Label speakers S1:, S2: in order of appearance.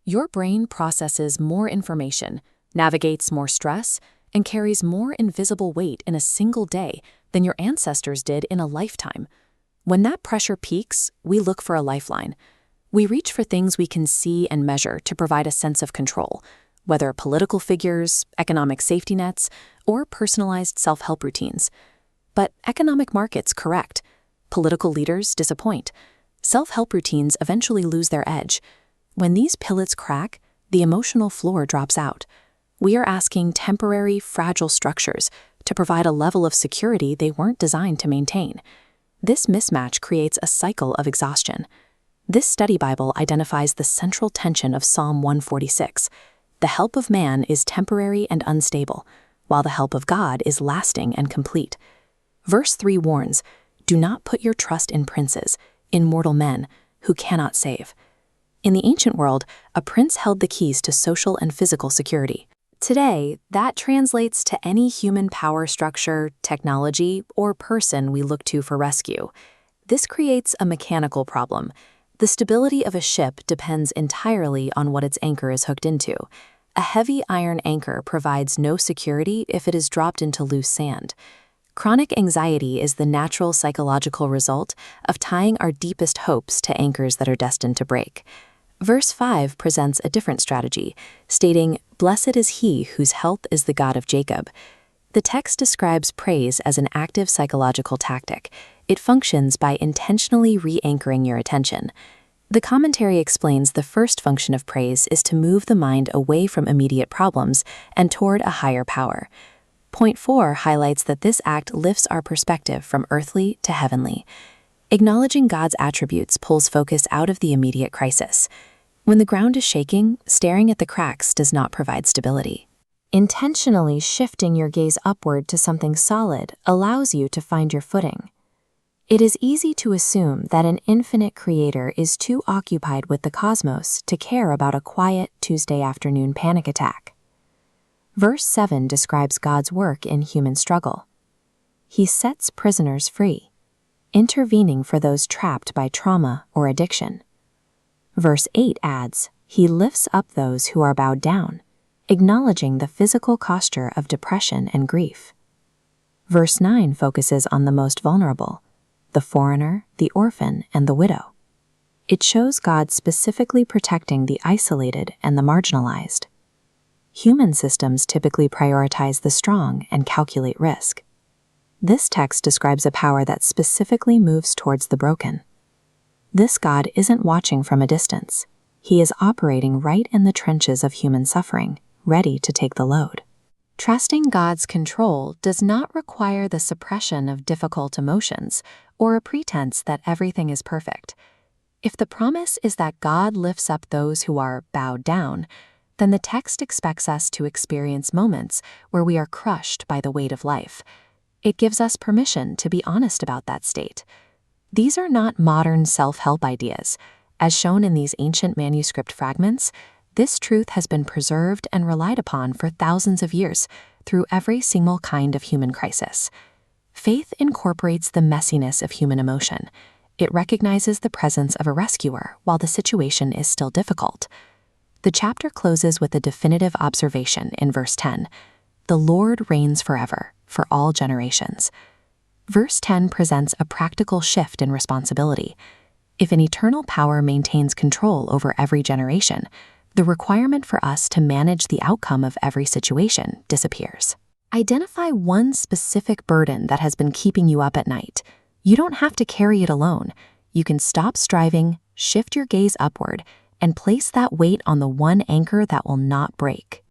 S1: Your brain processes more information, navigates more stress, and carries more invisible weight in a single day than your ancestors did in a lifetime. When that pressure peaks, we look for a lifeline. We reach for things we can see and measure to provide a sense of control, whether political figures, economic safety nets, or personalized self-help routines. But economic markets correct. Political leaders disappoint. Self-help routines eventually lose their edge. When these pillets crack, the emotional floor drops out. We are asking temporary, fragile structures to provide a level of security they weren't designed to maintain. This mismatch creates a cycle of exhaustion. This study Bible identifies the central tension of Psalm 146. The help of man is temporary and unstable, while the help of God is lasting and complete. Verse 3 warns, "Do not put your trust in princes, in mortal men, who cannot save." In the ancient world, a prince held the keys to social and physical security. Today, that translates to any human power structure, technology, or person we look to for rescue. This creates a mechanical problem. The stability of a ship depends entirely on what its anchor is hooked into. A heavy iron anchor provides no security if it is dropped into loose sand. Chronic anxiety is the natural psychological result of tying our deepest hopes to anchors that are destined to break. Verse 5 presents a different strategy, stating, "Blessed is he whose health is the God of Jacob." The text describes praise as an active psychological tactic. It functions by intentionally re-anchoring your attention. The commentary explains the first function of praise is to move the mind away from immediate problems and toward a higher power. Point 4 highlights that this act lifts our perspective from earthly to heavenly. Acknowledging God's attributes pulls focus out of the immediate crisis. When the ground is shaking, staring at the cracks does not provide stability. Intentionally shifting your gaze upward to something solid allows you to find your footing. It is easy to assume that an infinite creator is too occupied with the cosmos to care about a quiet Tuesday afternoon panic attack. Verse 7 describes God's work in human struggle. He sets prisoners free, intervening for those trapped by trauma or addiction. Verse 8 adds, "He lifts up those who are bowed down," acknowledging the physical posture of depression and grief. Verse 9 focuses on the most vulnerable, the foreigner, the orphan, and the widow. It shows God specifically protecting the isolated and the marginalized. Human systems typically prioritize the strong and calculate risk. This text describes a power that specifically moves towards the broken. This God isn't watching from a distance. He is operating right in the trenches of human suffering, ready to take the load. Trusting God's control does not require the suppression of difficult emotions or a pretense that everything is perfect. If the promise is that God lifts up those who are bowed down, then the text expects us to experience moments where we are crushed by the weight of life. It gives us permission to be honest about that state. These are not modern self-help ideas. As shown in these ancient manuscript fragments, this truth has been preserved and relied upon for thousands of years through every single kind of human crisis. Faith incorporates the messiness of human emotion. It recognizes the presence of a rescuer while the situation is still difficult. The chapter closes with a definitive observation in verse 10. "The Lord reigns forever, for all generations." Verse 10 presents a practical shift in responsibility. If an eternal power maintains control over every generation, the requirement for us to manage the outcome of every situation disappears. Identify one specific burden that has been keeping you up at night. You don't have to carry it alone. You can stop striving, shift your gaze upward, and place that weight on the one anchor that will not break.